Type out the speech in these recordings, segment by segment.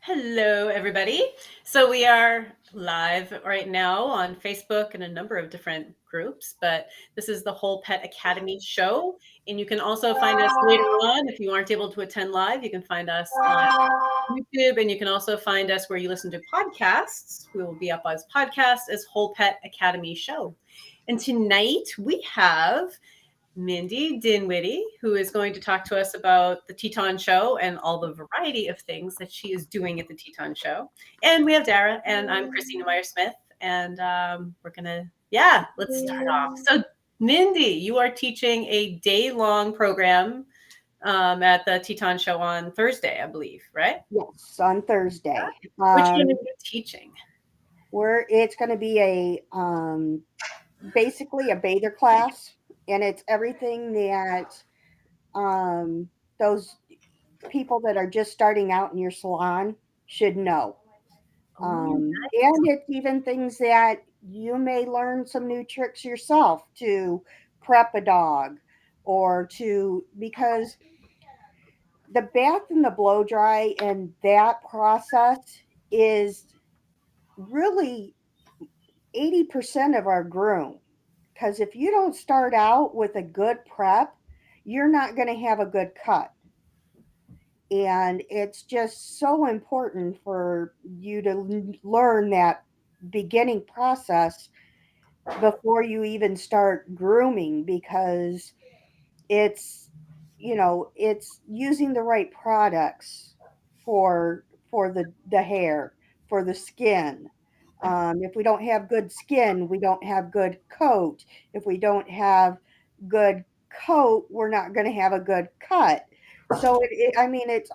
Hello, everybody. So we are live right now on Facebook and a number of different groups, but this is the Whole Pet Academy show. And you can also find us later on. If you aren't able to attend live, you can find us on YouTube, and you can also find us where you listen to podcasts. We will be up as podcasts as Whole Pet Academy show. And tonight we have Mindy Dinwiddie, who is going to talk to us about the Teton Show and all the variety of things that she is doing at the Teton Show. And we have Dara, and I'm Christina Meyer-Smith, and we're gonna, let's start off. So, Mindy, you are teaching a day-long program at the Teton Show on Thursday, I believe, right? Yes, on Thursday. Which one are you teaching? It's going to be basically a bather class, and it's everything that those people that are just starting out in your salon should know. And it's even things that you may learn some new tricks yourself to prep a dog because the bath and the blow dry and that process is really 80% of our groom. Because if you don't start out with a good prep, you're not going to have a good cut. And it's just so important for you to learn that beginning process before you even start grooming, because it's it's using the right products for the hair, for the skin. If we don't have good skin, we don't have good coat. If we don't have good coat, we're not going to have a good cut. So I mean, it's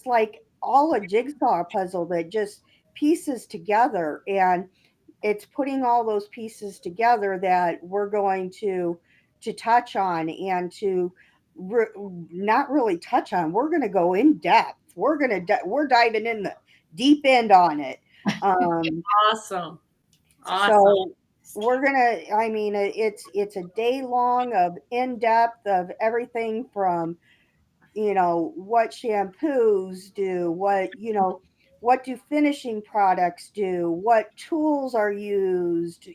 like all a jigsaw puzzle that just pieces together, and it's putting all those pieces together that we're going to touch on and to re- not really touch on. We're going to go in depth. We're diving in the deep end on it. Um, Awesome. so we're gonna. I mean, it's a day long of in depth of everything from what shampoos do, what do finishing products do, what tools are used,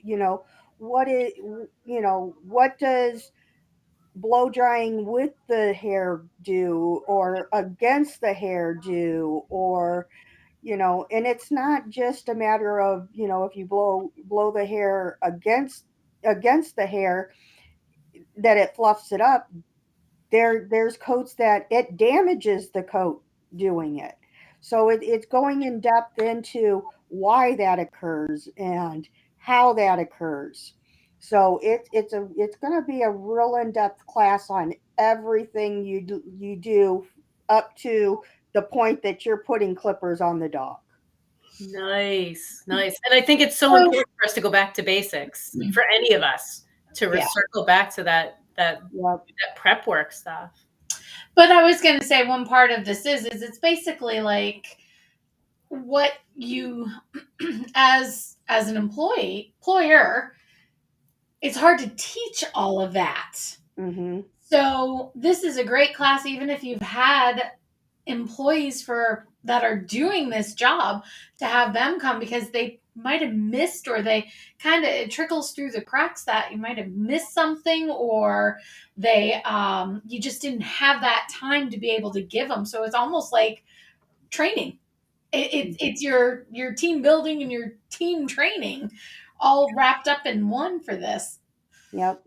what does blow drying with the hair do or against the hair do, or and it's not just a matter of if you blow the hair against the hair that it fluffs it up. There's coats that it damages the coat doing it. So it's going in depth into why that occurs and how that occurs. So it's going to be a real in-depth class on everything you do up to the point that you're putting clippers on the dog. Nice. And I think it's so important for us to go back to basics, for any of us to circle back to that prep work stuff. But I was going to say one part of this is it's basically like what you as an employer, it's hard to teach all of that. Mm-hmm. So this is a great class, even if you've had employees that are doing this job, to have them come, because they might have missed, or they it trickles through the cracks that you might have missed something, or they you just didn't have that time to be able to give them. So it's almost like training. It's your team building and your team training all wrapped up in one for this. Yep.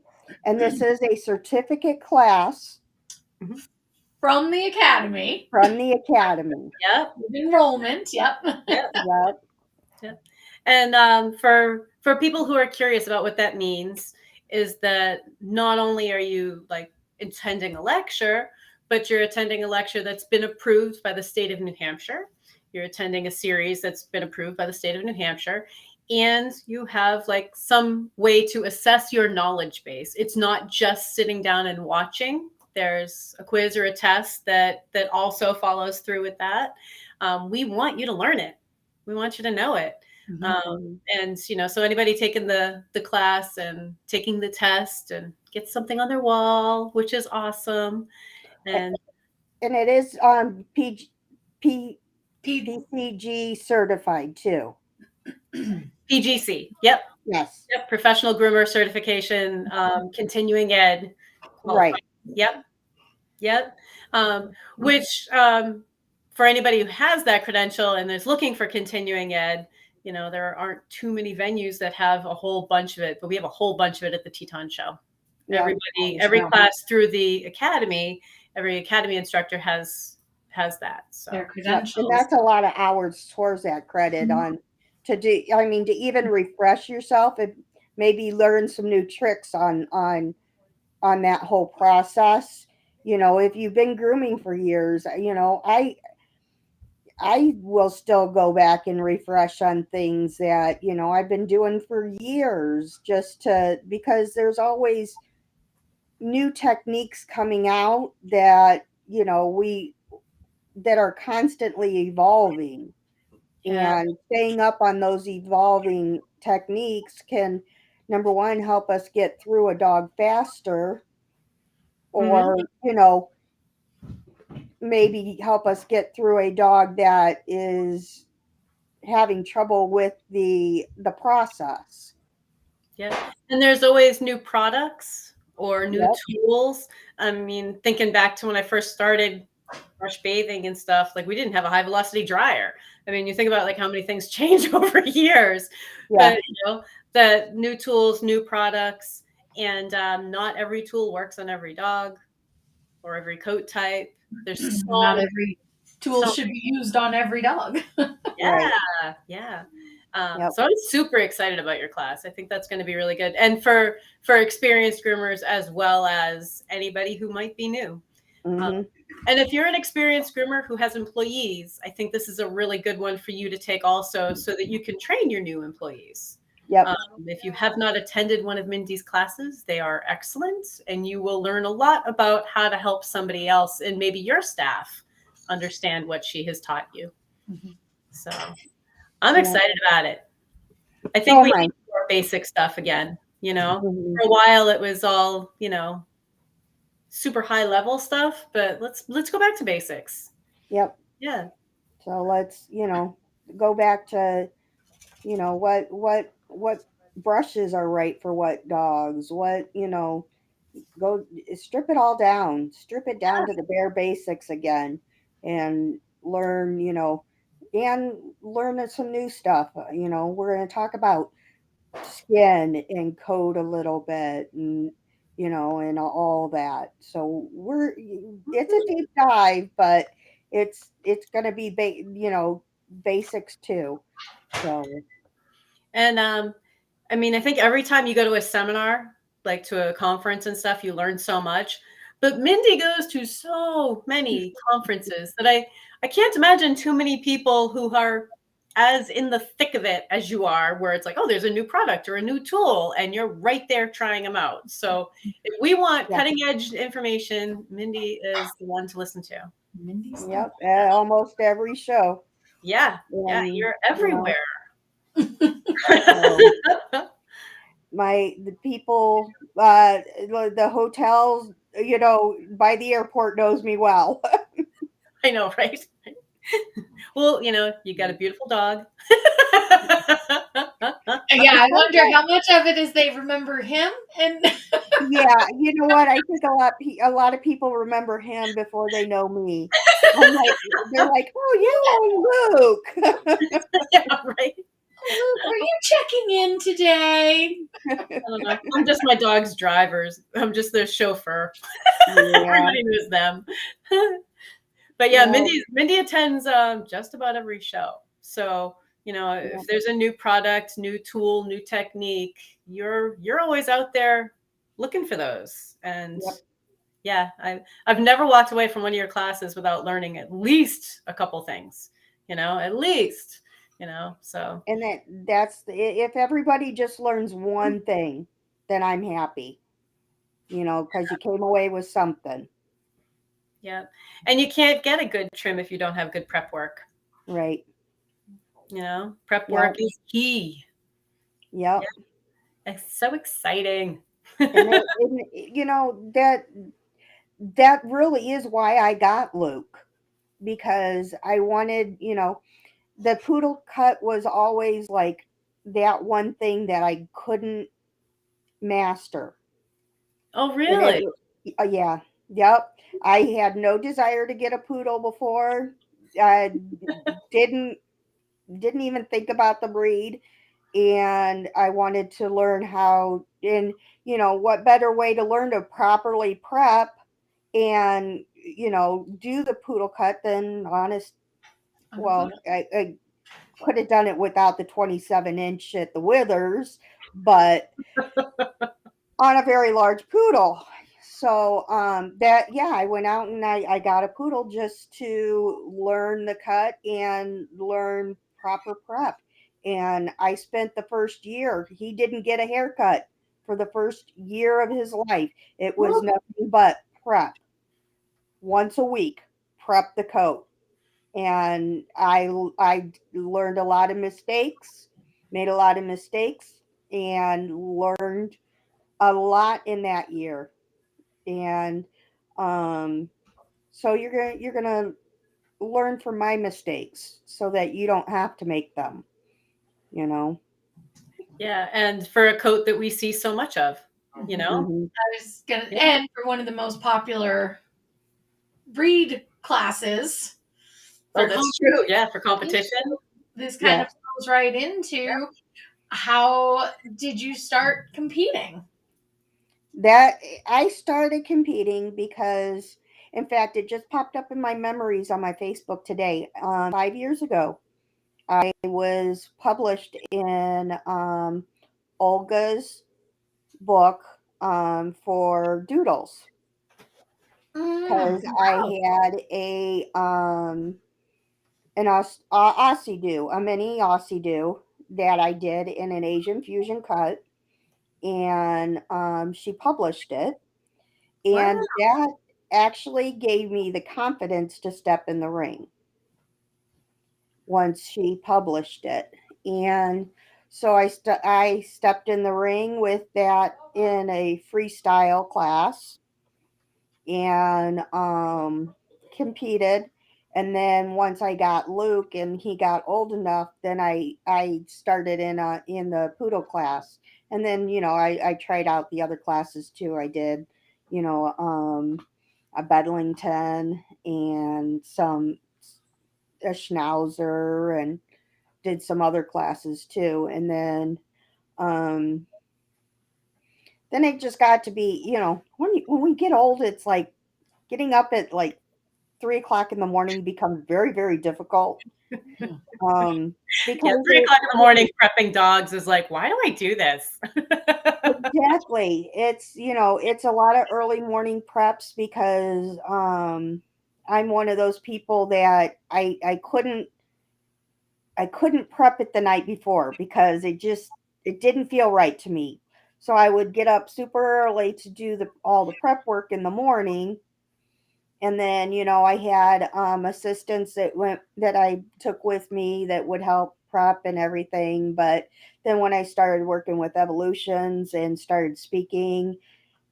And this is a certificate class from the academy. Yep. Enrollment. Yep. Yep. And for people who are curious about what that means, is that not only are you like attending a lecture, but you're attending a lecture that's been approved by the state of New Hampshire. You're attending a series that's been approved by the state of New Hampshire, and you have like some way to assess your knowledge base. It's not just sitting down and watching. There's a quiz or a test that also follows through with that. We want you to learn it. We want you to know it. And so anybody taking the class and taking the test and get something on their wall, which is awesome. And it is on P- PCG certified too. PGC. Yep. Yes. Yep. Professional groomer certification, continuing ed qualified. Right. Yep. Yep. Which, for anybody who has that credential and is looking for continuing ed, there aren't too many venues that have a whole bunch of it, but we have a whole bunch of it at the Teton Show. Yeah. Every class through the academy, every academy instructor has that. So their Yep. credentials. And that's a lot of hours towards that credit on to do. I mean, to even refresh yourself and maybe learn some new tricks on that whole process. If you've been grooming for years, I will still go back and refresh on things that, I've been doing for years just because there's always new techniques coming out that, that are constantly evolving, yeah. and staying up on those evolving techniques can, number one, help us get through a dog faster, Mhm. or, maybe help us get through a dog that is having trouble with the process. Yeah. And there's always new products or new Yep. tools. I mean, thinking back to when I first started brush bathing and stuff, like we didn't have a high velocity dryer. I mean, you think about like how many things change over years, Yeah. but the new tools, new products, and not every tool works on every dog or every coat type. There's Not every tool so should be used on every dog. Right. yeah. Yep. So I'm super excited about your class. I think that's going to be really good, and for experienced groomers as well as anybody who might be new. Um, Mm-hmm. and if you're an experienced groomer who has employees, I think this is a really good one for you to take also, so that you can train your new employees. Yep. If you have not attended one of Mindy's classes, they are excellent, and you will learn a lot about how to help somebody else and maybe your staff understand what she has taught you. So I'm Yeah. excited about it. I So think we am I. need more basic stuff again. Mm-hmm. For a while it was all super high level stuff, but let's go back to basics. Yep. Yeah. So let's, go back to, what brushes are right for what dogs, go strip it down to the bare basics again, and learn some new stuff. We're going to talk about skin and coat a little bit, and all that. So it's a deep dive, but it's going to be basics too. So And I mean, I think every time you go to a seminar, like to a conference and stuff, you learn so much. But Mindy goes to so many conferences that I can't imagine too many people who are as in the thick of it as you are, where it's like, oh, there's a new product or a new tool, and you're right there trying them out. So if we want yeah. cutting edge information, Mindy is the one to listen to. Mindy's the Yep, almost every show. Yeah, yeah, And you're everywhere. so the people, the hotels, by the airport knows me well. I know, right? Well, you got a beautiful dog. Yeah, I wonder how much of it is they remember him and Yeah, you know what? I think a lot of people remember him before they know me. I'm like, they're like, oh, you know Luke. Yeah, right. Luke, are you checking in today? I don't know. I'm just my dog's drivers. I'm just their chauffeur. Yeah, Everybody knows them. But yeah, no, Mindy attends just about every show. So yeah, if there's a new product, new tool, new technique, you're always out there looking for those. And yep. yeah, I've never walked away from one of your classes without learning at least a couple things. At least. So And if everybody just learns one thing, then I'm happy. Because you came away with something, yeah, and you can't get a good trim if you don't have good prep work. right? Prep work Yep, is key. yep. Yeah, it's so exciting. And that really is why I got Luke. because I wanted, the poodle cut was always like that one thing that I couldn't master. Oh, And it, really? yeah, yep. I had no desire to get a poodle before. I didn't didn't even think about the breed, and I wanted to learn how. And what better way to learn to properly prep and do the poodle cut than honest. On a Well, poodle. I could have done it without the 27-inch at the withers, but on a very large poodle. So that yeah, I went out and I got a poodle just to learn the cut and learn proper prep. And I spent the first year, he didn't get a haircut for the first year of his life. It was Woo. nothing but prep. Once a week, prep the coat. And I learned a lot of mistakes, made a lot of mistakes, and learned a lot in that year. And um, so you're gonna learn from my mistakes so that you don't have to make them. You know. Yeah, and for a coat that we see so much of, you know? Hmm. I was gonna, Yeah. and for one of the most popular breed classes Oh, for that's true. competition, Yeah, for competition. this kind of Yes, goes right into how did you start competing? that I started competing because, in fact, it just popped up in my memories on my Facebook today. 5 years ago, I was published in Olga's book for doodles because I Wow. had an Aussie do, a mini Aussie do that I did in an Asian fusion cut, and she published it, Wow. and that actually gave me the confidence to step in the ring once she published it. And so I stepped in the ring with that in a freestyle class and competed. And then once I got Luke and he got old enough, then I started in the poodle class. And then I tried out the other classes too. I did you know a Bedlington and some a Schnauzer and did some other classes too. And um, then it just got to be when we get old, it's like getting up at like 3 o'clock in the morning becomes very, very difficult. Yeah, Because 3 o'clock in the morning prepping dogs is like, why do I do this? exactly, it's a lot of early morning preps because I'm one of those people that I couldn't prep it the night before because it didn't feel right to me. So I would get up super early to do the all the prep work in the morning. And then, I had assistants that I took with me that would help prep and everything. But then when I started working with evolutions and started speaking,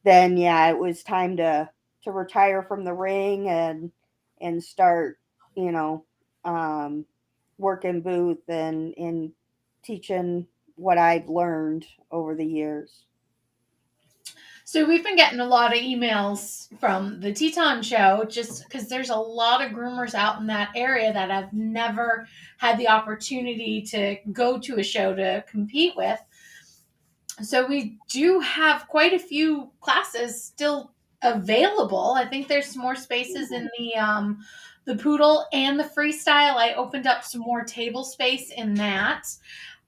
then yeah, it was time to retire from the ring and start, you know, um, working booth and teaching what I've learned over the years. So we've been getting a lot of emails from the Teton show just because there's a lot of groomers out in that area that have never had the opportunity to go to a show to compete with. So we do have quite a few classes still available. I think there's some more spaces in the poodle and the freestyle. I opened up some more table space in that.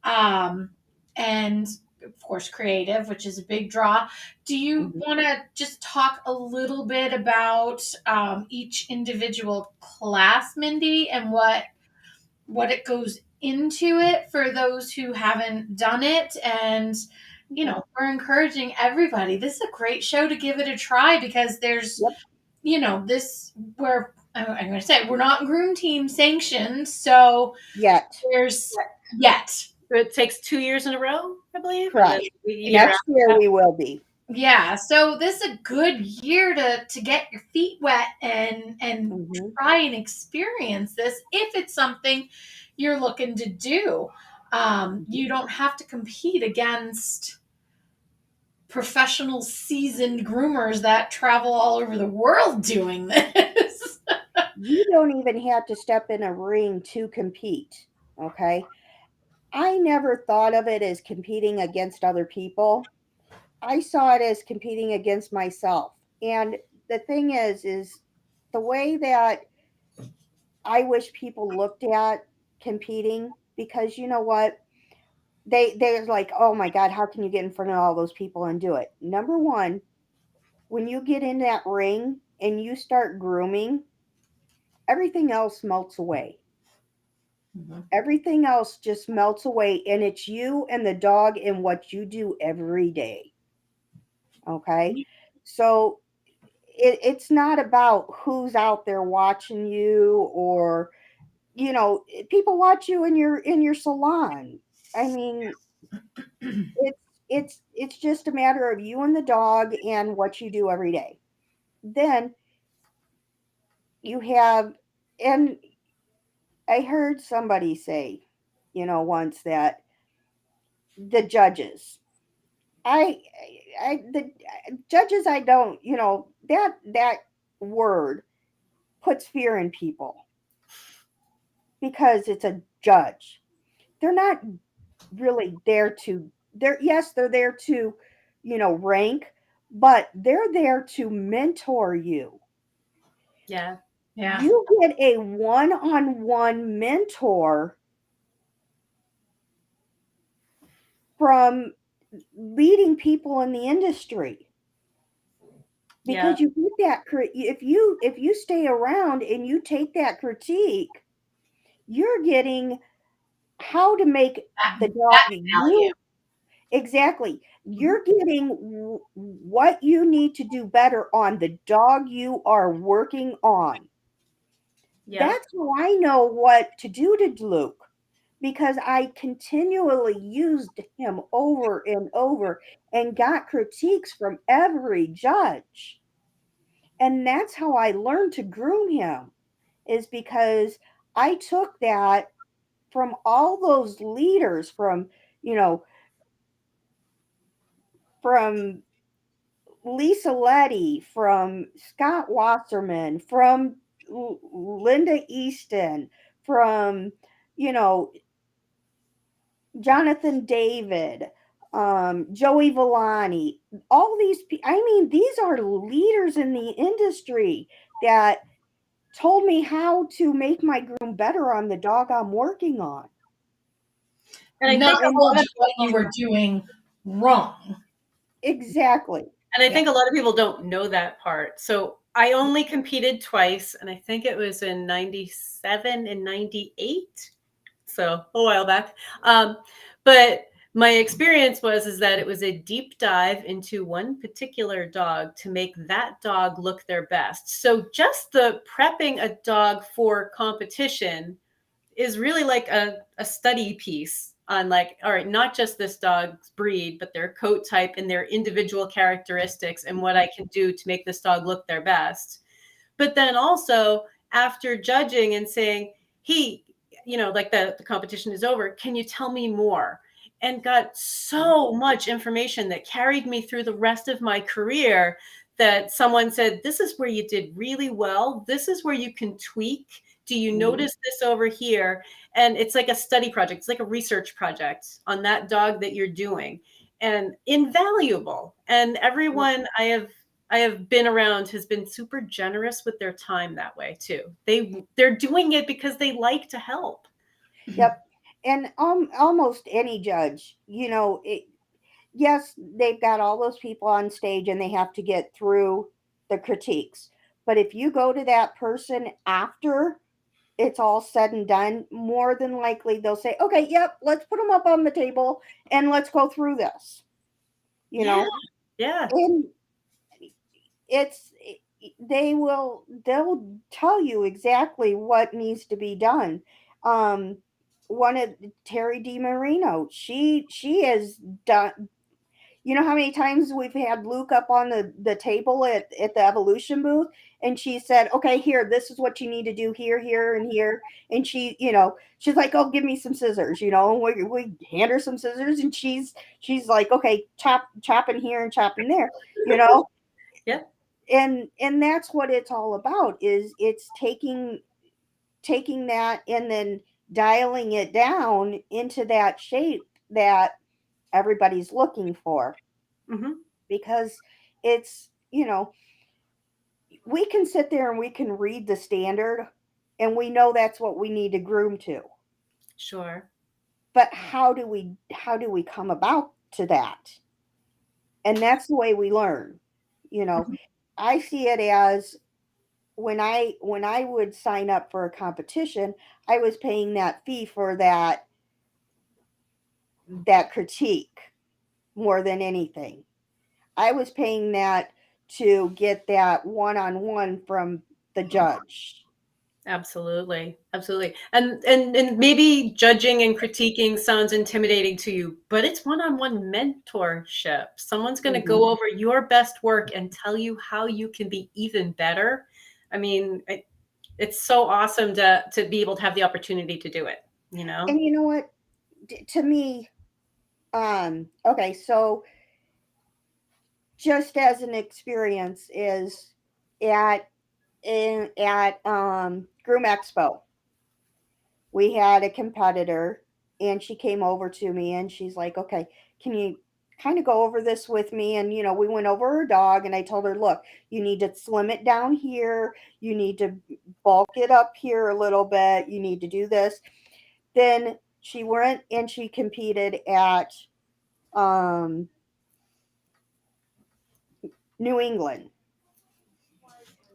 Um, and of course creative, which is a big draw. Do you Mhm. want to just talk a little bit about each individual class, Mindy, and what it goes into it for those who haven't done it? And Okay. we're encouraging everybody, this is a great show to give it a try because there's Yep. this where I'm going to say we're not groom team sanctioned, so Yet. there's yet. It takes 2 years in a row, I believe, and then Correct. the year Next year after we will be. Yeah, so this is a good year to get your feet wet and Hmm. try and experience this if it's something you're looking to do. You don't have to compete against professional seasoned groomers that travel all over the world doing this. You don't even have to step in a ring to compete. Okay. I never thought of it as competing against other people. I saw it as competing against myself. And the thing is the way that I wish people looked at competing, because you know what? They're like, oh my God, how can you get in front of all those people and do it? Number one, when you get in that ring and you start grooming, everything else melts away. Mhm. Everything else just melts away, and it's you and the dog and what you do every day. Okay. So it's not about who's out there watching you, or people watch you in your salon. I mean, it's it's just a matter of you and the dog and what you do every day. Then you have, and I heard somebody say, once, that the judges, the judges, I don't, that word puts fear in people, because it's a judge. They're not really there to, yes, they're there to, rank, but they're there to mentor you. Yeah. Yeah. You get a one-on-one mentor from leading people in the industry, Yeah. because you get that if you stay around and you take that critique, you're getting how to make the dog That value. you. Exactly. Mhm. You're getting what you need to do better on the dog you are working on. Yep. That's how I know what to do to Luke, because I continually used him over and over and got critiques from every judge. And that's how I learned to groom him, is because I took that from all those leaders, you know, from Lisa Letty, from Scott Wasserman, from Linda Easton, from, you know, Jonathan David, Joey Villani, all these I mean, these are leaders in the industry that told me how to make my groom better on the dog I'm working on. And I Not think a And lot told of you what you were doing wrong. exactly. And I Yeah. think a lot of people don't know that part. So I only competed twice, and I think it was in 97 and 98. So a while back. But my experience was is that it was a deep dive into one particular dog to make that dog look their best. So just the prepping a dog for competition is really like a study piece on, like, all right, not just this dog's breed, but their coat type and their individual characteristics and what I can do to make this dog look their best. But then also, after judging and saying, hey, like the competition is over, can you tell me more? And got so much information that carried me through the rest of my career, that someone said, this is where you did really well. This is where you can tweak. Do you Mhm. notice this over here? And it's like a study project. It's like a research project on that dog that you're doing, and invaluable. And everyone I have been around has been super generous with their time that way too. They're doing it because they like to help. Yep. And almost any judge, yes, they've got all those people on stage and they have to get through the critiques. But if you go to that person after it's all said and done, more than likely they'll say, okay, yep, let's put them up on the table and let's go through this, you Yeah, know? yeah. And it's, they'll tell you exactly what needs to be done. Um, One of Terry DiMarino, she has done, you know how many times we've had Luke up on the table at the evolution booth, and she said, okay, here, this is what you need to do here, here, and here. And she, she's like, oh, give me some scissors, we hand her some scissors, and she's like, okay, chopping here and chopping there, you know. Yeah. And that's what it's all about, is it's taking that and then dialing it down into that shape that everybody's looking for. Mm-hmm. Because it's, we can sit there and we can read the standard and we know that's what we need to groom to. Sure. But how do we come about to that? And that's the way we learn. Mm-hmm. I see it as, when I would sign up for a competition, I was paying that fee for that critique more than anything. I was paying that to get that one-on-one from the judge. Absolutely. Absolutely. And maybe judging and critiquing sounds intimidating to you, but it's one-on-one mentorship. Someone's going to Mhm. go over your best work and tell you how you can be even better. I mean, it's so awesome to be able to have the opportunity to do it, you know? And you know what? To me, okay, so just as an experience is at Groom Expo, we had a competitor, and she came over to me and she's like, okay, can you kind of go over this with me? And we went over her dog, and I told her, look, you need to slim it down here, you need to bulk it up here a little bit, you need to do this. Then she went and she competed at um, New England,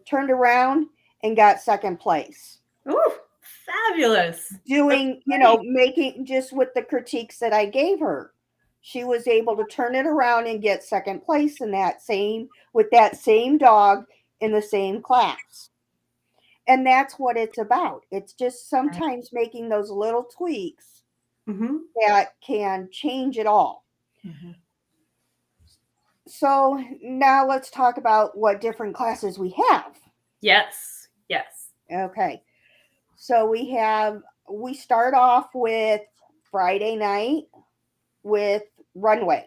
turned around and got second place. Ooh, fabulous. That's Doing, great. making, just with the critiques that I gave her, she was able to turn it around and get second place with that same dog in the same class. And that's what it's about. It's just sometimes making those little tweaks Mm-hmm. that can change it all. Mm-hmm. So now let's talk about what different classes we have. Yes. Yes. Okay. So we start off with Friday night with runway.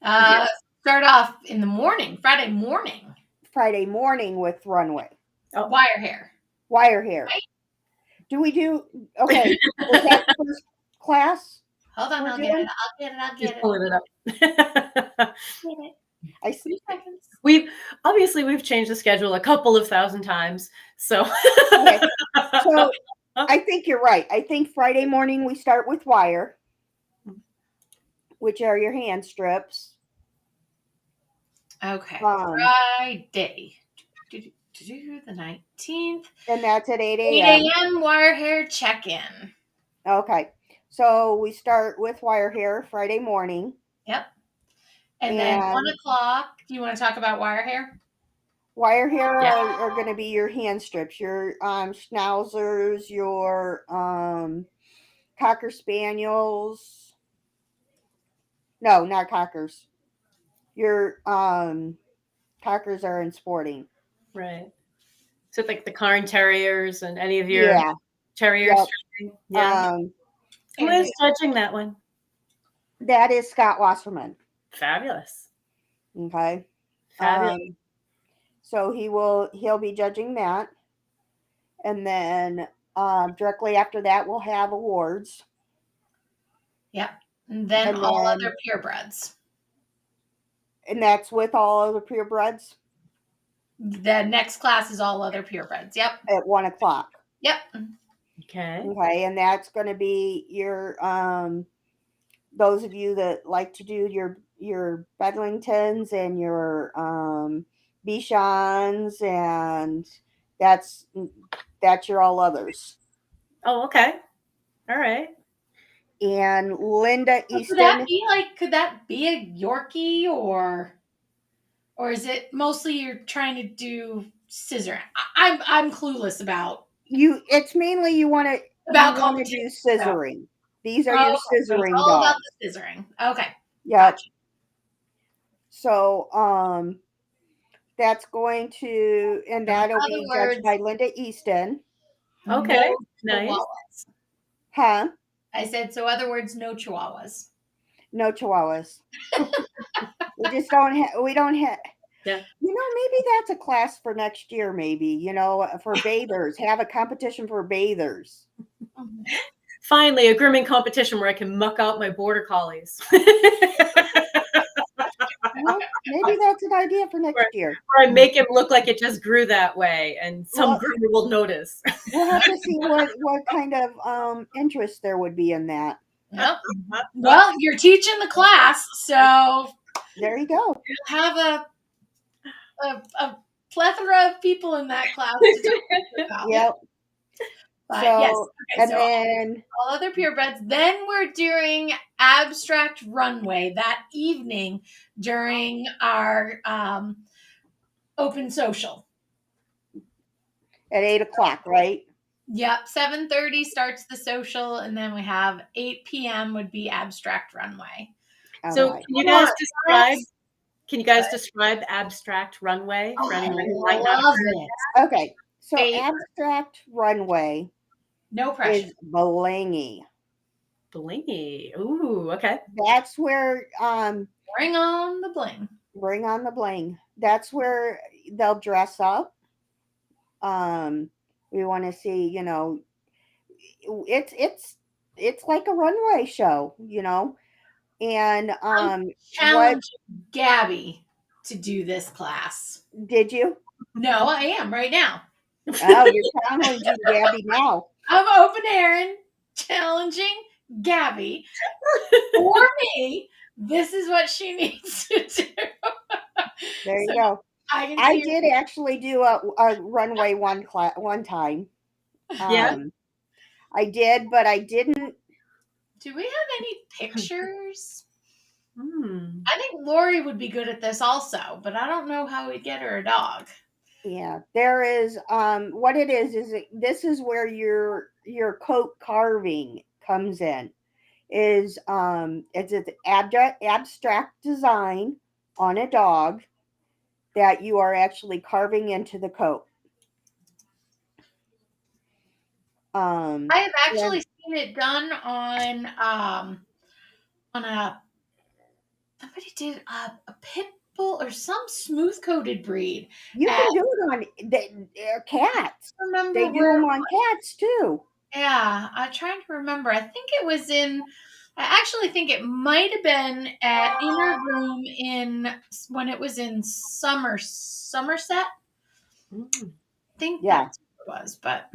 Uh, Start off in the morning, Friday morning. Friday morning with runway. Oh. Wire hair. Wire hair. Right. Do we do, okay, is that the first class? Hold on, We're I'll doing? get it. I'll She's get it. pulling it up. Get it. I 2 see. seconds. We've changed the schedule a couple of thousand times. So Okay. So I think you're right. I think Friday morning we start with wire, which are your hand strips. Okay. Um, Friday. The 19th. and that's at 8 8 a.m. a.m. wire hair check-in. Okay. So we start with wire hair Friday morning. Yep. And then 1 o'clock. Do you want to talk about wire hair? Wire hair Yeah. are going to be your hand strips, your schnauzers, your cocker spaniels. No, not cockers. Your cockers are in sporting. Right. So like the Cairn Terriers and any of your Yeah. terriers. Yep. Yeah. Who And is judging that one? That is Scott Wasserman. Fabulous. Okay. Fabulous. So he'll be judging that, and then directly after that we'll have awards. Yep. And then all other purebreds. And that's with all other purebreds The next class is all other purebreds. Yep. at 1 o'clock. Yep. Okay. Okay, and that's going to be your those of you that like to do your Bedlingtons and your Bichons, and that's your all others. Oh, okay. All right. And Linda So Easton. could that be a Yorkie, or is it mostly you're trying to do scissor? I'm clueless about It's mainly you want to competition. do scissoring. These are Oh, your okay. So it's scissoring all about dogs. the scissoring. Okay. Yep. Gotcha. So that's going to, and So in that'll other be judged words, by Linda Easton. Okay, no nice. chihuahuas. Huh? I said, so other words, no chihuahuas. No chihuahuas. We just don't have, we don't have, Yeah. maybe that's a class for next year, maybe, for bathers, have a competition for bathers. Mhm. Finally, a grooming competition where I can muck out my border collies. Well, maybe that's an idea for Or, next year. or I make him look like it just grew that way, and some Well, groomer will notice. we'll have to see what kind of interest there would be in that. Yep. Well, you're teaching the class, so There you go. you'll have a plethora of people in that class to talk about. Yep. But yes, So, okay, and so then all other purebreds. Then we're doing abstract runway that evening during our open social. at 8 o'clock, right? Yep, 7:30 starts the social, and then we have 8 p.m. would be abstract runway. All So, right. can you guys describe abstract runway for anyone who might not have Love heard? it. Okay. So, Favorite. abstract runway No pressure. is blingy. Blingy. Ooh, okay. That's where Bring on the bling. bring on the bling. That's where they'll dress up. We want to see, it's like a runway show, And what Challenge Gabby to do this class. did you? No, I am right now. Oh, you're challenging Gabby now. I'm open Aaron challenging Gabby. For me, this is what she needs to do. There you So go. I can I see did actually do a runway one time. Yeah. I did, but I didn't. Do we have any pictures? Hmm. I think Lori would be good at this also, but I don't know how we'd get her a dog. Yeah, there is. What it is this is where your coat carving comes in. It's an abstract design on a dog that you are actually carving into the coat. I have Yeah, actually seen it done on a somebody did a pit bull or some smooth coated breed. you And can do it on cats. I remember They do where. them on cats too. Yeah, I'm trying to remember. I think it was in. I actually think it might have been at Inner Room in when it was in Somerset. Mm. I think Yeah, that's what it was, but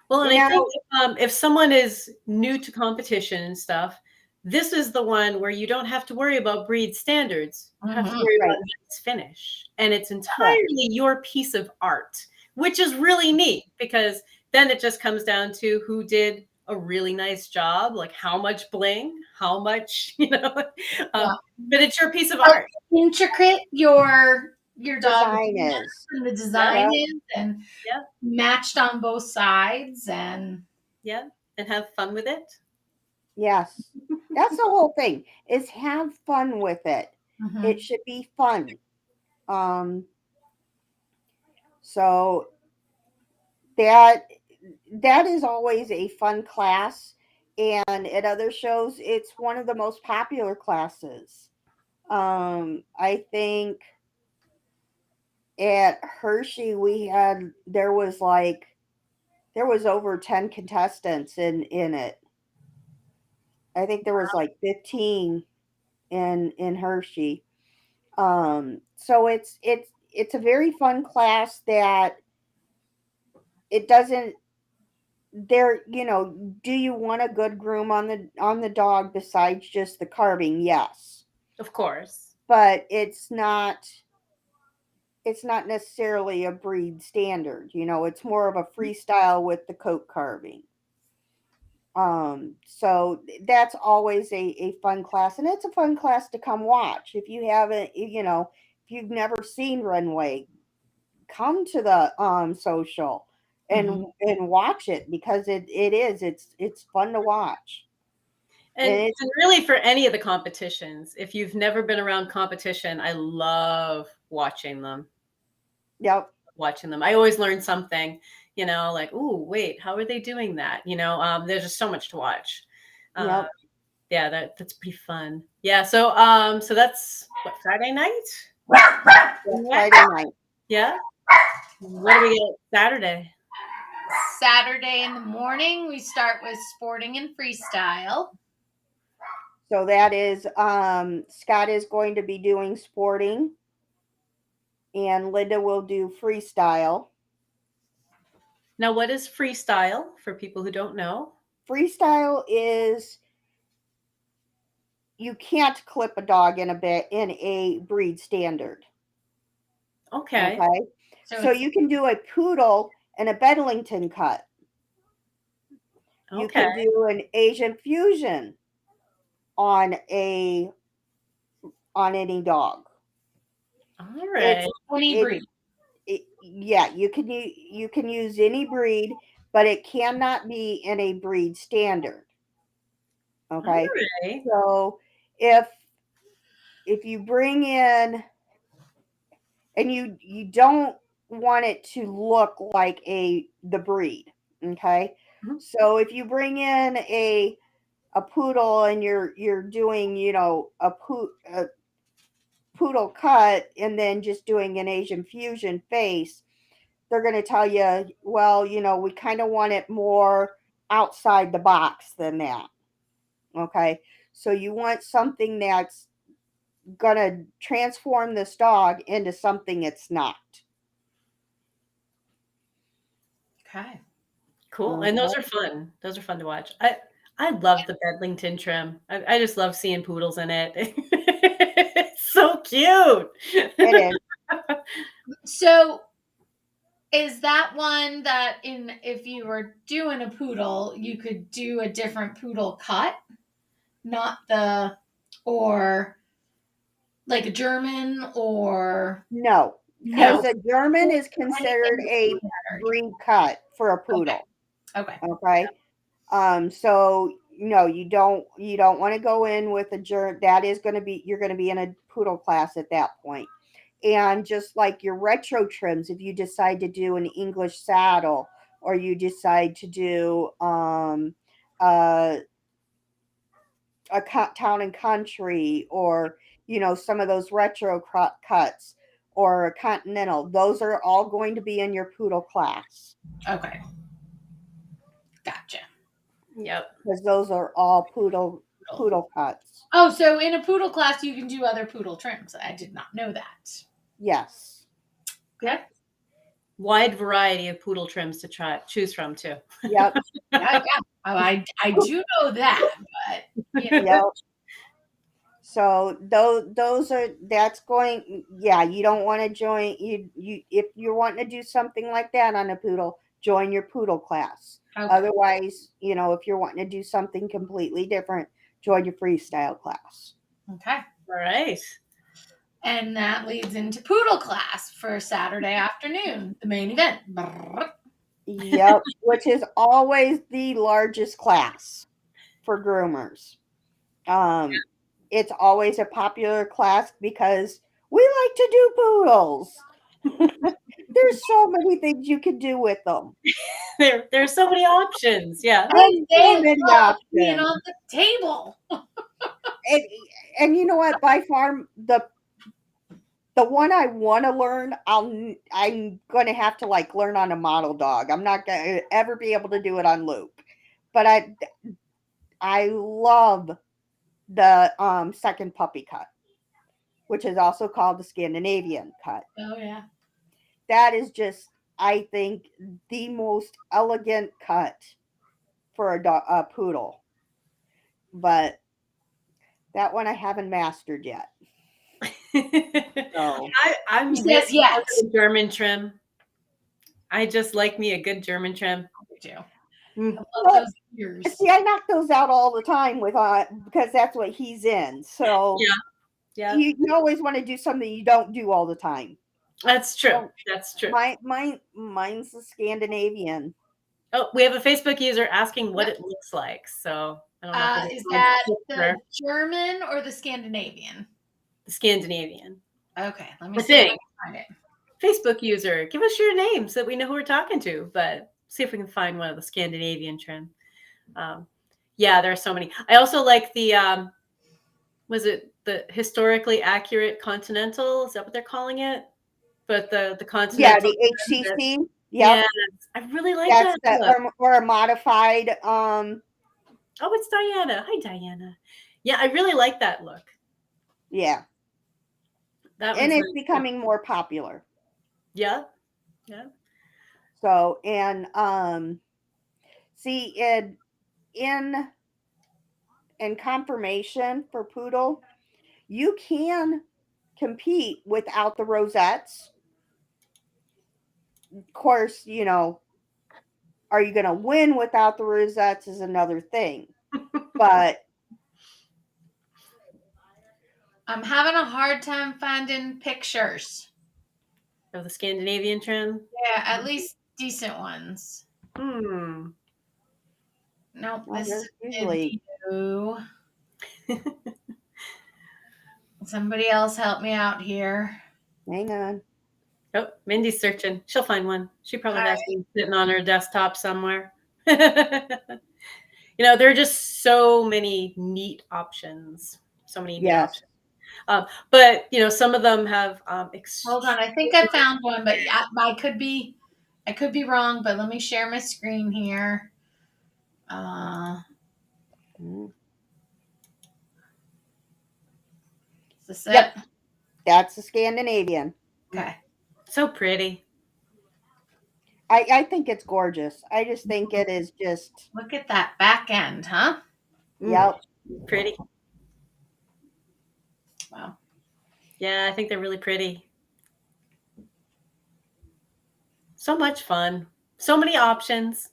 Well, and you I know, think if someone is new to competition and stuff, this is the one where you don't have to worry about breed standards. You have to mhm. worry right, about its finish. And it's correct. entirely your piece of art, which is really neat because then it just comes down to who did a really nice job, like how much bling, how much, Yeah. but it's your piece of How art. intricate your dog Design is. and the Yeah, design Yeah, is, and yeah, matched on both sides, and yeah. And have fun with it. yes. That's the whole thing. Is have fun with it. It mhm. should be fun. Um, so that that is always a fun class, and at other shows, it's one of the most popular classes. I think at Hershey we had there was over 10 contestants in it. I think there was like 15 in Hershey. So it's a very fun class that it doesn't there do you want a good groom on the dog besides just the carving? Yes, Of course. but it's not necessarily a breed standard. It's more of a freestyle with the coat carving. So that's always a fun class, and it's a fun class to come watch. If you haven't, if you've never seen runway, come to the social Mhm. and watch it, because it's fun to watch. And And, it's, and really for any of the competitions, if you've never been around competition, I love watching them. yep, Watching them, I always learn something. Like, oh wait, how are they doing that? There's just so much to watch. Uh, yep, yeah, that's pretty fun. Yeah, so that's what, Friday night. yep, Yeah. Friday night. Yeah. What do we get Saturday? Saturday in the morning, we start with sporting and freestyle. So that is Scott is going to be doing sporting and Linda will do freestyle. Now, what is freestyle for people who don't know? Freestyle is you can't clip a dog in a breed standard. Okay. Okay. So So it's you can do a poodle and a Bedlington cut. You Okay. can do an Asian fusion on a on any dog. All It's right. any it, breed. yeah, you can use any breed, but it cannot be in a breed standard. All Okay. right. So if you bring in and you don't want it to look like the breed, okay? Mhm. So if you bring in a poodle and you're doing, a poodle cut and then just doing an Asian fusion face, they're going to tell you, well, we kind of want it more outside the box than that. Okay. So you want something that's going to transform this dog into something it's not. Okay. Cool. And those Okay. are fun. Those are fun to watch. I love the Bedlington trim. I just love seeing poodles in it. It's so cute. It is. So is that one that if you were doing a poodle, you could do a different poodle cut, not the or like a German or No, no? because a German is considered Anything a breed cut for a Okay. poodle. Okay. Okay. So no, you don't want to go in with a German. That is going to be you're going to be in a poodle class at that point. And just like your retro trims, if you decide to do an English saddle or you decide to do uh, town and country or some of those retro cuts or a continental, those are all going to be in your poodle class Okay. Gotcha. Yep. because those are all Poodle. poodle cuts. Oh, so in a poodle class, you can do other poodle trims. I did not know that. Yes. Okay. Yep. Wide variety of poodle trims to choose from too. Yep. Yeah, yeah. Oh, I do know that, but Yep. So those are that's going, yeah, you don't want to join you if you're wanting to do something like that on a poodle, join your poodle class. okay. Otherwise, if you're wanting to do something completely different, join your freestyle class. Okay. All right. And that leads into poodle class for Saturday afternoon, the main event. Brrr. Yep, which is always the largest class for groomers. It's always a popular class because we like to do poodles. There's so many things you can do with them. There's so many options. Yeah. And So they many love being options. on the table. And, and you know what? By far, the one I want to learn, I'm going to have to like learn on a model dog. I'm not going to ever be able to do it on Luke. But I love the second puppy cut, which is also called the Scandinavian cut. Oh yeah. That is just, I think, the most elegant cut for a poodle. But that one I haven't mastered yet. So He I'm really says yes. a German trim. I just like me a good German trim. I do. Mm. I love Well, those ears. see, I knock those out all the time with because that's what he's in. So Yeah. Yeah. you always want to do something you don't do all the time. That's true. So That's true. mine's the Scandinavian. Oh, we have a Facebook user asking what it looks like. So I don't know if it is Is on that the the picture. German or the Scandinavian? The Scandinavian. Okay, let me I see if I think. can find it. Facebook user, give us your name so that we know who we're talking to. But see if we can find one of the Scandinavian trim. Um, yeah, there are so many. I also like the was it the historically accurate continental? Is that what they're calling it? But the Yeah, continental the trim that, HCC. yeah, Yep. I really like That's that the look. or a modified Oh, it's Diana. Hi, Diana. Yeah, I really like that look. yeah. That And one's it's nice too. becoming more popular. Yeah, yeah. So and see in in confirmation for poodle, you can compete without the rosettes. Of course, are you going to win without the rosettes is another thing. But I'm having a hard time finding pictures. Of the Scandinavian trim. Yeah, at least decent ones. Hmm. Nope, well, this is there's a usually view. Somebody else help me out here. hang on. Oh, Mindy's searching. She'll find one. She All probably has right. one sitting on her desktop somewhere. There are just so many neat options. So many neat Yes. options. But some of them have Hold on. I think I found one, but I could be wrong, but let me share my screen here. Mm. Is this Yep, it? that's the Scandinavian. Okay. so pretty. I think it's gorgeous. I just think it is just, Look at that back end, huh? Mm, yep, pretty. Wow. Yeah, I think they're really pretty. So much fun. So many options.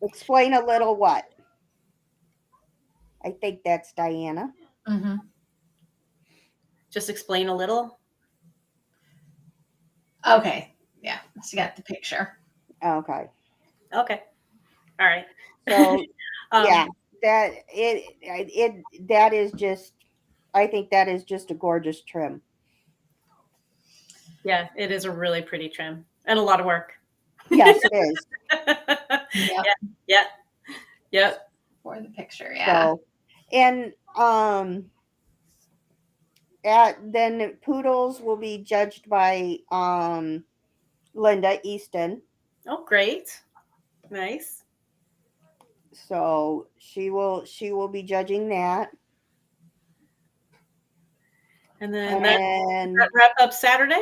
explain a little what. I think that's Diana. Mm-hmm. Just explain a little. Okay. Yeah. She got the picture. Okay. Okay. All right. So yeah, um, that is just, I think that is just a gorgeous trim. yeah, it is a really pretty trim and a lot of work. Yes, it is. Yep. Yeah, yeah, yeah. For the picture. Yeah. So, and at then poodles will be judged by Linda Easton. Oh, great. Nice. So she will be judging that. And then that And wrap up Saturday?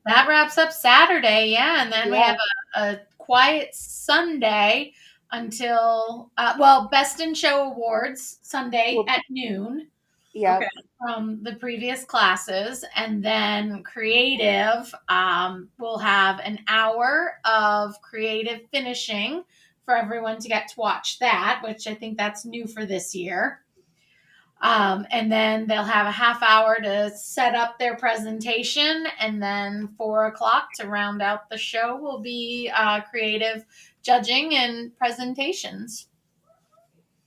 That wraps up Saturday. Yeah. And then we yeah, have a quiet Sunday until, well, Best in Show Awards Sunday well, at noon yeah, Okay. from the previous classes. And then creative, will have an hour of creative finishing for everyone to get to watch that, which I think that's new for this year. And then they'll have a half hour to set up their presentation. And then 4 o'clock to round out the show will be creative judging and presentations.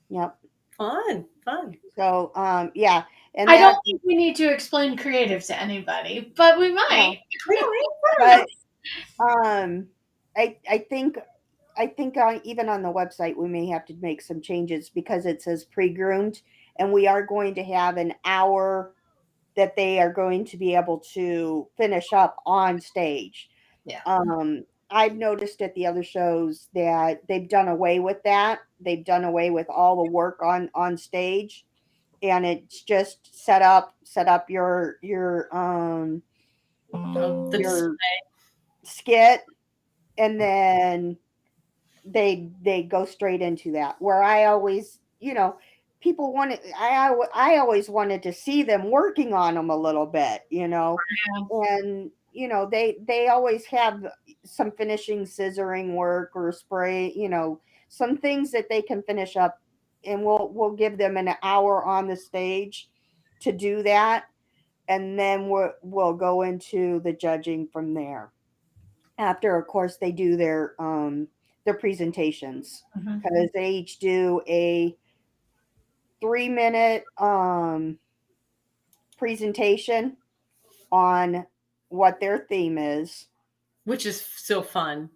yep. Fun, fun. So yeah, and I don't that think we need to explain creative to anybody, but we might. no, We don't but um, I think even on the website we may have to make some changes because it says pre-groomed, and we are going to have an hour that they are going to be able to finish up on stage. Yeah. I've noticed at the other shows that they've done away with that. They've done away with all the work on stage, and it's just set up the your skit, and then they go straight into that. Where I always, people wanted, I always wanted to see them working on them a little bit, and they always have some finishing scissoring work or spray, some things that they can finish up, and we'll give them an hour on the stage to do that, and then we'll go into the judging from there after, of course, they do their presentations, Mhm. because they each do a 3-minute presentation on what their theme is. which is so fun.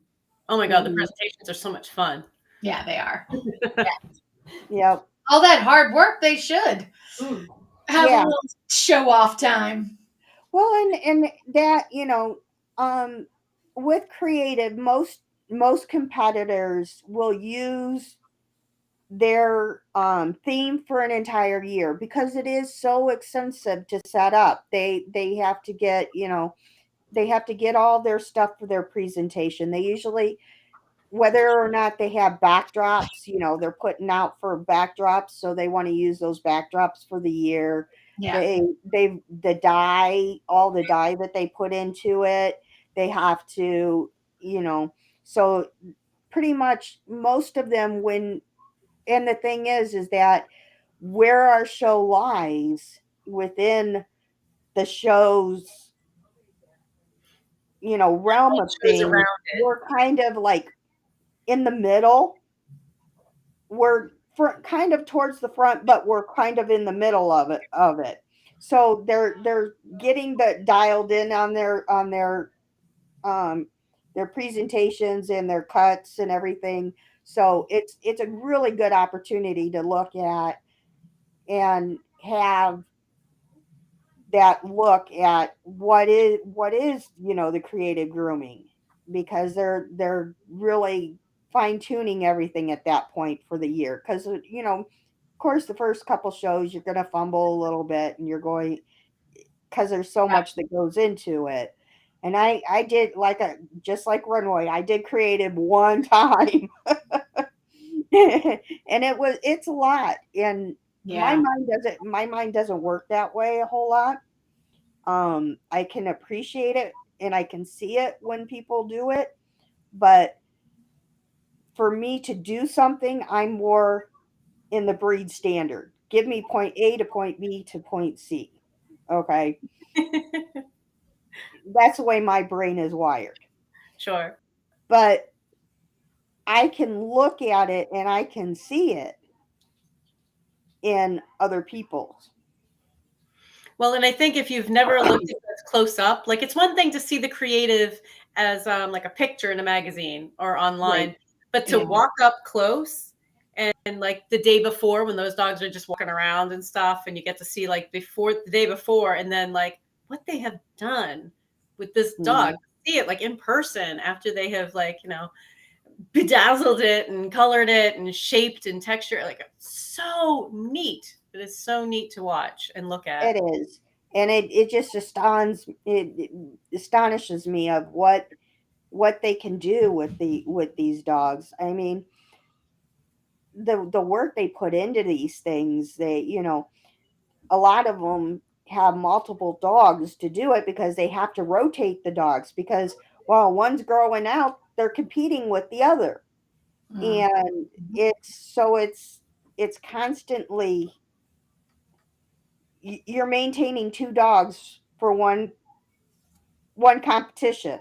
Oh my god, the Hmm. presentations are so much fun. Yeah, they are. Yep. All that hard work, they should Mm. have a Yeah. little show off time. Well, and that, um, with creative, most competitors will use their theme for an entire year because it is so expensive to set up. They have to get, they have to get all their stuff for their presentation. They usually, whether or not they have backdrops, they're putting out for backdrops, so they want to use those backdrops for the year. Yeah. They the dye, all the dye that they put into it, they have to, you know, so pretty much most of them when, and the thing is that where our show lies within the show's, realm Like of shows things, around it. we're kind of like in the middle. We're kind of towards the front, but we're kind of in the middle of it. So they're getting the dialed in on um their presentations and their cuts and everything. So it's a really good opportunity to look at and have that look at what is the creative grooming, because they're really fine tuning everything at that point for the year, because of course the first couple shows you're going to fumble a little bit and you're going, because there's so much that goes into it. And I did like a just like runway, I did creative one time. And it's a lot, and Yeah. my mind doesn't work that way a whole lot. I can appreciate it and I can see it when people do it, but for me to do something, I'm more in the breed standard. Give me point A to point B to point C. Okay. That's the way my brain is wired. Sure. But I can look at it and I can see it in other people's. Well, and I think if you've never looked at this close up, like it's one thing to see the creative as like a picture in a magazine or Right. online, but to Yeah. walk up close and like the day before when those dogs are just walking around and stuff, and you get to see like before the day before, and then like what they have done with this dog, Mhm. see it like in person after they have like bedazzled it and colored it and shaped and texture, like so neat. It is so neat to watch and look at. It is. And it just it astonishes me of what they can do with these dogs. I mean, the work they put into these things, a lot of them have multiple dogs to do it because they have to rotate the dogs, because while one's growing out, they're competing with the other. Mm. And it's constantly, you're maintaining two dogs for one competition,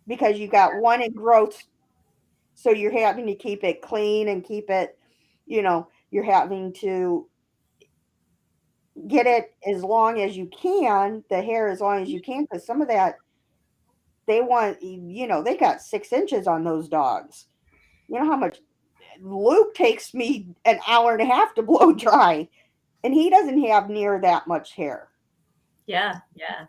because you got one in growth, so you're having to keep it clean and keep it, you're having to get it as long as you can, the hair as long as you can, because some of that they want, they got 6 inches on those dogs. You know how much Luke takes me an hour and a half to blow dry, and he doesn't have near that much hair. Yeah, yeah.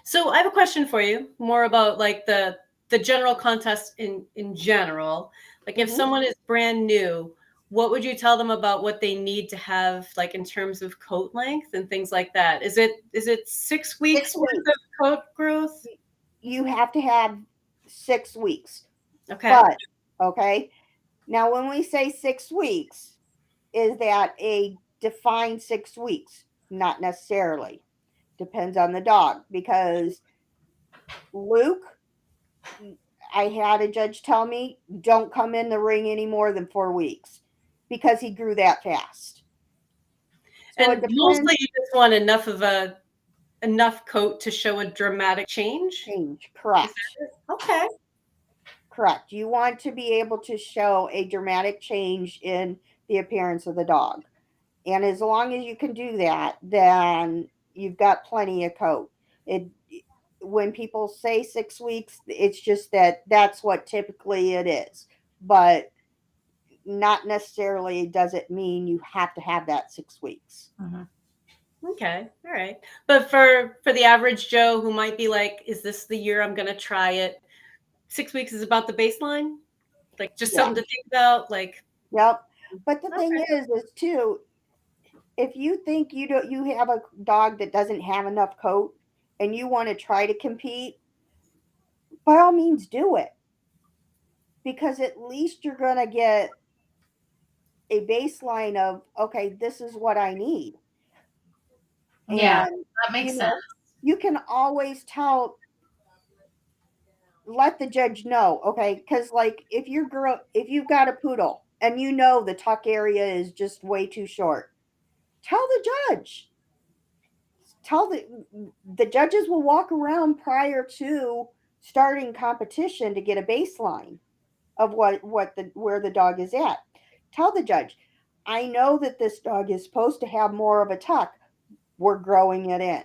So I have a question for you, more about like the general contest in general. Like if Hmm. someone is brand new, what would you tell them about what they need to have like in terms of coat length and things like that? Is it 6 weeks six worth of weeks coat growth? you have to have 6 weeks. Okay. But okay, now when we say 6 weeks, is that a defined 6 weeks? Not necessarily. Depends on the dog, because Luke, I had a judge tell me, don't come in the ring any more than 4 weeks, because he grew that fast. So it And mostly depends. you just want enough coat to show a dramatic change. Change. Is Correct. that it? Okay. Correct. You want to be able to show a dramatic change in the appearance of the dog. And as long as you can do that, then you've got plenty of coat. It when people say 6 weeks, it's just that that's what typically it is. But not necessarily does it mean you have to have that 6 weeks. Mhm. Okay, all right. But for the average Joe who might be like, "Is this the year I'm going to try it?" 6 weeks is about the baseline, like just Yeah. something to think about. Like, Yep. But the thing okay, is too, if you think you have a dog that doesn't have enough coat and you want to try to compete, by all means do it, because at least you're going to get a baseline of, okay, this is what I need. Yeah, And that makes you sense. know, you can always tell, let the judge know, okay? Because like if you've got a poodle and you know the tuck area is just way too short, tell the judge. Tell the judges will walk around prior to starting competition to get a baseline of what the where the dog is at. Tell the judge, I know that this dog is supposed to have more of a tuck. We're growing it in.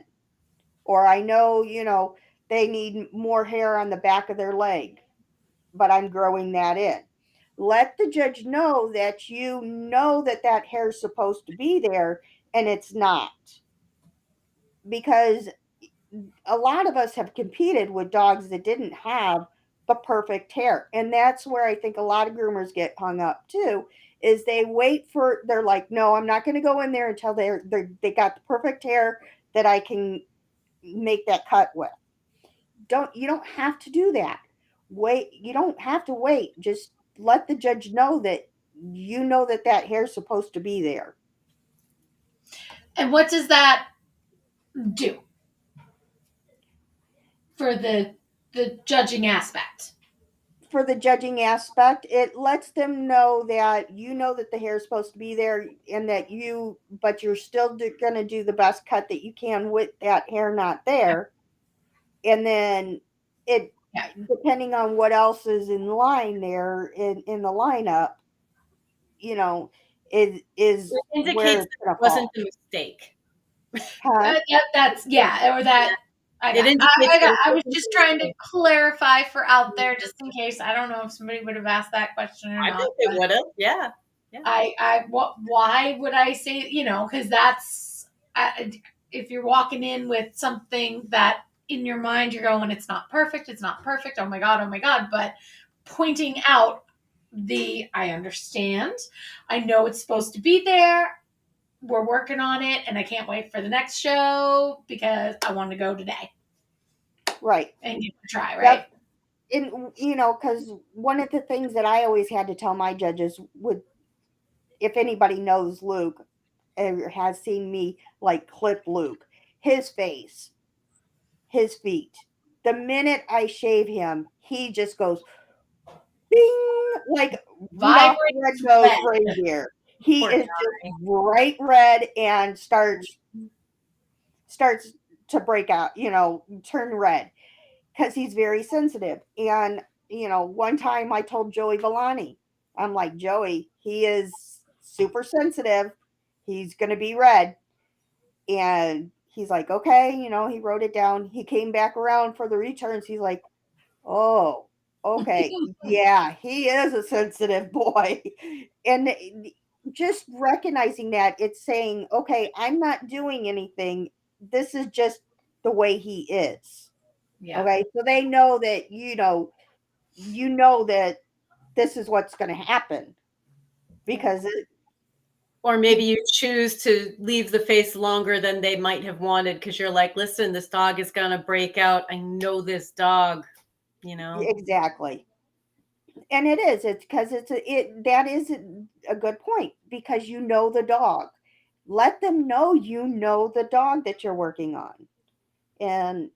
Or I know, they need more hair on the back of their leg, but I'm growing that in. Let the judge know that you know that that hair is supposed to be there and it's not. Because a lot of us have competed with dogs that didn't have the perfect hair. And that's where I think a lot of groomers get hung up too, is they're like, no, I'm not going to go in there until they got the perfect hair that I can make that cut with. You don't have to do that. You don't have to wait. Just let the judge know that you know that that hair's supposed to be there. And what does that do for the judging aspect? For the judging aspect, it lets them know that you know that the hair is supposed to be there and that but you're still going to do the best cut that you can with that hair not there. And then it, Yeah. depending on what else is in line there in the lineup, you know, is it where indicates it's that going it to wasn't fall. a mistake. Huh? That's yeah, or that It indicates that it I was wasn't just a trying to mistake. clarify for out there just in case. I don't know if somebody would have asked that question or I not, think they but would have. Yeah, yeah. why would I say, because if you're walking in with something that in your mind you're going, it's not perfect, oh my God, but pointing out I understand, I know it's supposed to be there, we're working on it, and I can't wait for the next show because I want to go today Right. and give it a try, right? Yep. And because one of the things that I always had to tell my judges would, if anybody knows Luke or has seen me like clip Luke, his face, his feet. The minute I shave him, he just goes bing like Rudolph the Vibrates Red-Nosed red. Reindeer. He Poor is just guy. bright red and starts to break out, turn red because he's very sensitive. And one time I told Joey Villani, I'm like, Joey, he is super sensitive. He's gonna be red. And he's like, okay, he wrote it down. He came back around for the returns. He's like, oh, okay. Yeah, he is a sensitive boy. And just recognizing that, it's saying, okay, I'm not doing anything. This is just the way he is. Yeah. Okay. So they know that, that this is what's going to happen because Or maybe you choose to leave the face longer than they might have wanted because you're like, listen, this dog is going to break out. I know this dog, you know? exactly. And it's because that is a good point because you know the dog. Let them know you know the dog that you're working on. And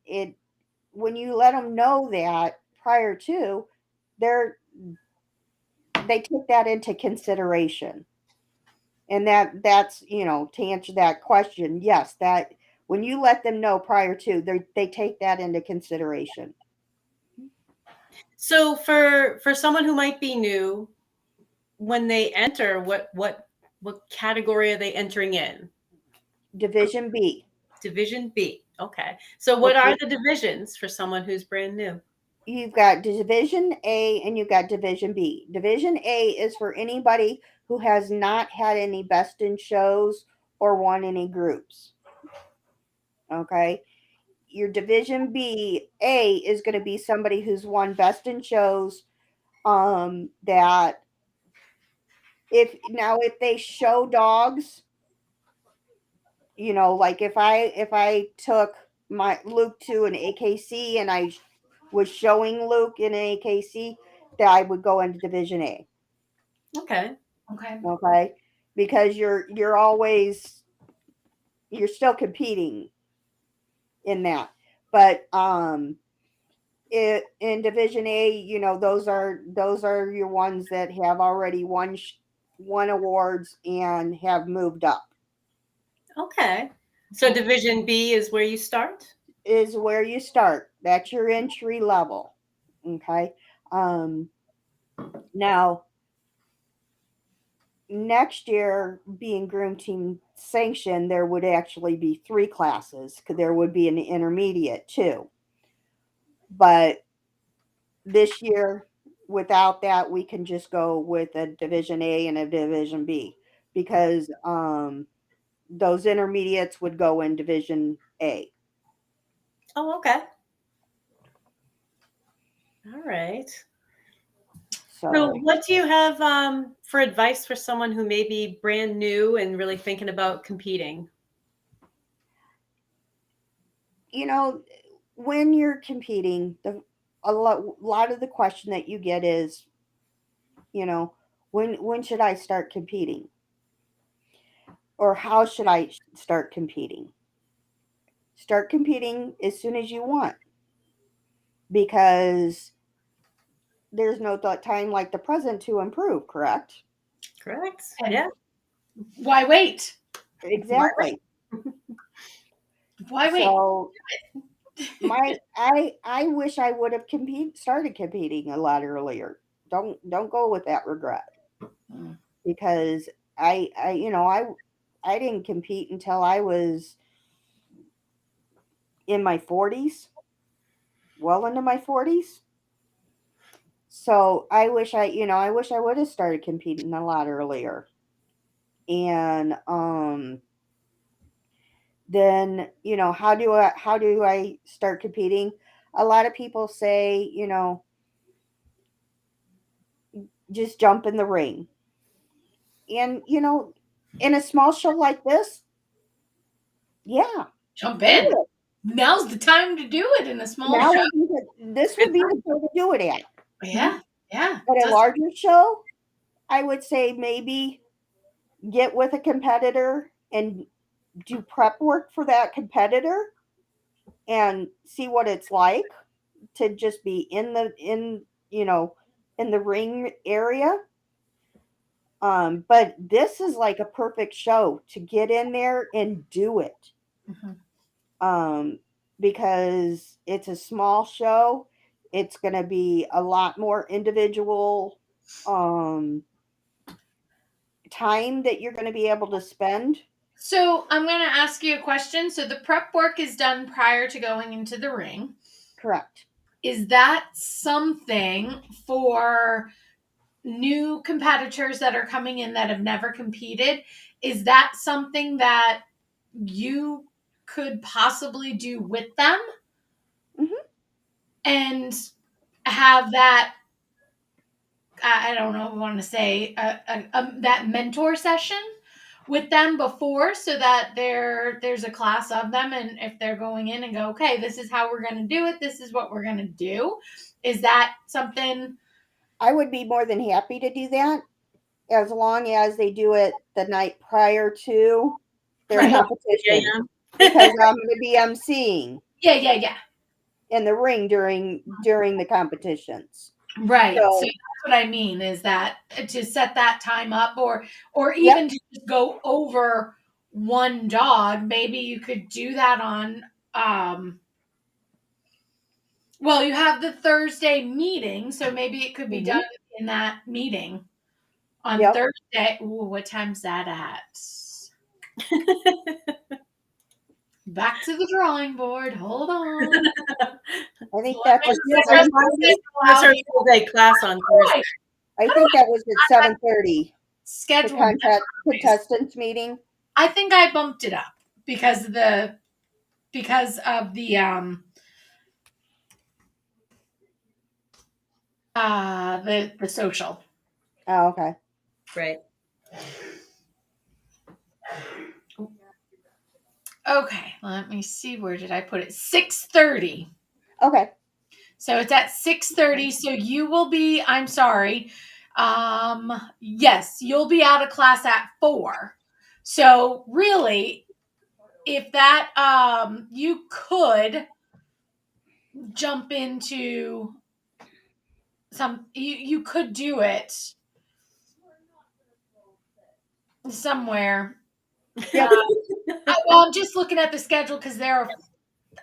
when you let them know that prior to, they're they take that into consideration. And that's, to answer that question, yes, that when you let them know prior to, they take that into consideration. So for someone who might be new, when they enter, what What category are they entering in? Division B, Division B. Okay. So what which are is the divisions for someone who's brand new? you've got Division A and you've got Division B. Division A is for anybody who has not had any best in shows or won any groups. Okay. Your Division B A is going to be somebody who's won best in shows. That if they show dogs, like if I took my Luke to an AKC and I was showing Luke in an AKC, that I would go into Division A. Okay. Okay. Okay, because you're still competing in that, but in Division A, those are your ones that have already won awards and have moved up. Okay. So Okay. Division B is where you start? Is where you start. That's your entry level. Okay. Now, next year, being Groom Team sanctioned, there would actually be 3 classes because there would be an intermediate too. But this year, without that, we can just go with a Division A and a Division B because those intermediates would go in Division A. Oh, okay. All right. So, So, what do you have for advice for someone who may be brand new and really thinking about competing? you know, when you're competing, a lot of the question that you get is, you know, when should I start competing? Or how should I start competing? Start competing as soon as you want because there's no time like the present to improve, correct? Correct. And Yeah. why wait? Why Exactly. Why wait? So I wish I would have started competing a lot earlier. Don't go with that regret Mm. because I didn't compete until I was in my 40s, well into my 40s. So I wish I would have started competing a lot earlier. And then, how do I start competing? A lot of people say, just jump in the ring. And in a small show like this, yeah, Jump do in. it. Now's the time to do it in a small Now show. this would be the show to do it at. Yeah. Yeah. At a larger show, I would say maybe get with a competitor and do prep work for that competitor and see what it's like to just be in the ring area. But this is like a perfect show to get in there and do it. Mhm. um, because it's a small show. It's going to be a lot more individual um, time that you're going to be able to spend. So I'm going to ask you a question. So the prep work is done prior to going into the ring. Correct. Is that something for new competitors that are coming in that have never competed? Is that something that you could possibly do with them Hmm. and have that? I don't know if I want to say that mentor session with them before, so that there's a class of them, and if they're going in and go, okay, this is how we're going to do it, this is what we're going to do. Is that something? I would be more than happy to do that as long as they do it the night prior to their Right. competition Yeah. because I'm going to be emceeing Yeah. in the ring during the competitions. Right. So So, that's what I mean is that to set that time up, or yep. even to just go over one dog, maybe you could do that on well, you have the Thursday meeting, so maybe it could be Hmm. done in that meeting. on Yep. Thursday. Ooh, what time's that at? Back to the drawing board. Hold on. I think Let that's me at What's check our 7:30. what's our full day class on Thursday? I think that was at 7:30. The Schedule. contestants meeting. I think I bumped it up because of the the social. Oh, okay. Right. Okay, let me see. Where did I put it? 6:30. Okay. So it's at 6:30. So you will be, I'm sorry. Yes, you'll be out of class at 4. So really, if that you could jump into you could do it somewhere. Yep. Well, I'm just looking at the schedule because there are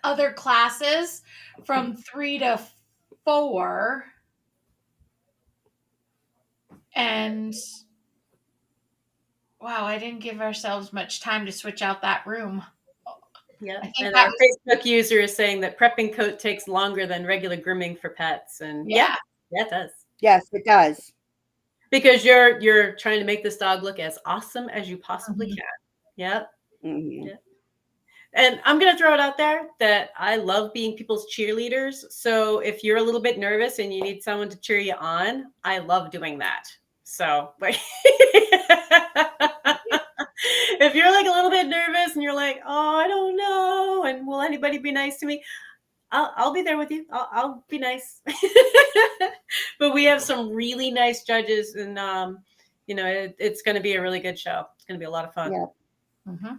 other classes from 3 to 4. And wow, I didn't give ourselves much time to switch out that room. Yeah. I think And that our Facebook user is saying that prepping coat takes longer than regular grooming for pets. And yeah. yeah, it does. Yes, it does. Because you're trying to make this dog look as awesome as you possibly Mhm. can. Yep. Mhm. Yeah. And I'm going to throw it out there that I love being people's cheerleaders. So if you're a little bit nervous and you need someone to cheer you on, I love doing that. So like if you're like a little bit nervous and you're like, oh, I don't know, and will anybody be nice to me? I'll be there with you. I'll be nice. But we have some really nice judges, and it's going to be a really good show. It's going to be a lot of fun. Yeah. Mm-hmm. A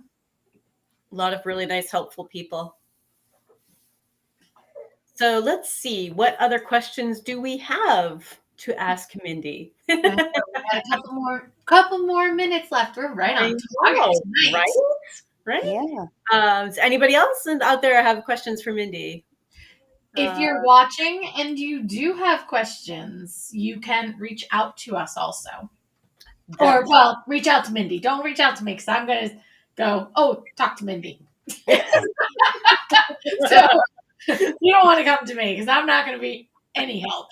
lot of really nice, helpful people. So let's see, what other questions do we have to ask Mindy? We got a couple more minutes left. We're right on target tonight. Right? Yeah. Does anybody else out there have questions for Mindy? If you're watching and you do have questions, you can reach out to us also. Or, well, reach out to Mindy. Don't reach out to me because I'm going to go, oh, talk to Mindy. So you don't want to come to me because I'm not going to be any help.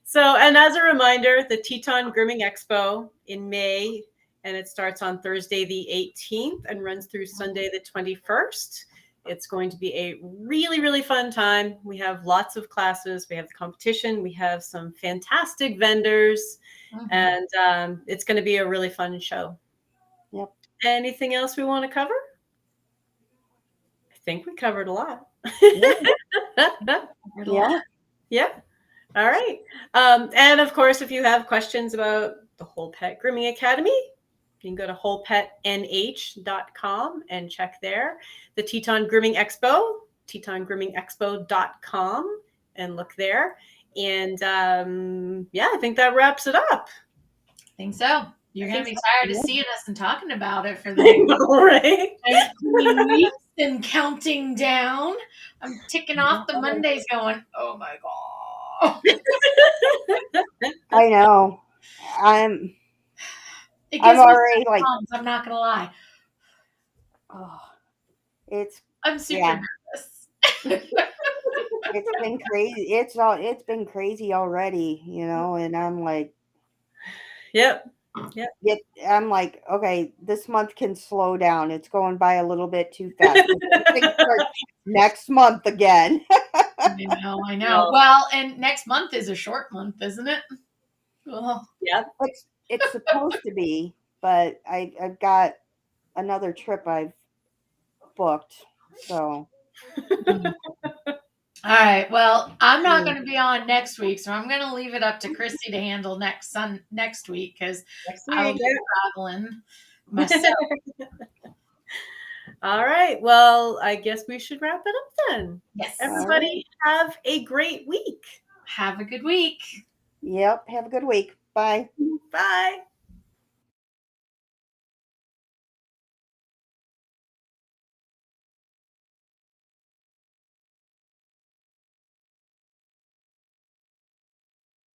So, and as a reminder, the Teton Grooming Expo in May, and it starts on Thursday the 18th and runs through Sunday the 21st. It's going to be a really, really fun time. We have lots of classes. We have the competition. We have some fantastic vendors. Mhm. And it's going to be a really fun show. Yep. Anything else we want to cover? I think we covered a lot. Yeah. Yeah. All right. And of course, if you have questions about the Whole Pet Grooming Academy, you can go to wholepetnh.com and check there. The Teton Grooming Expo, tetongroomingexpo.com, and look there. And I think that wraps it up. I think so. You're going to be tired of seeing us and talking about it for the right? 19 weeks and counting down. I'm ticking off the Mondays going, oh my God. I know. I'm It gives me already like, problems, I'm not going to lie. oh, it's I'm super nervous. it's been crazy. It's been crazy already, and I'm like, Yep. I'm like, okay, this month can slow down. It's going by a little bit too fast. Things start next month again. I know. Well, and next month is a short month, isn't it? Well, Yeah. It's supposed to be, but I've got another trip I've booked. So all right. Well, I'm not going to be on next week, so I'm going to leave it up to Christy to handle next week because I will be traveling myself. All right. Well, I guess we should wrap it up then. Yes. Everybody have a great week. Have a good week. Yep. Have a good week. Bye. Bye.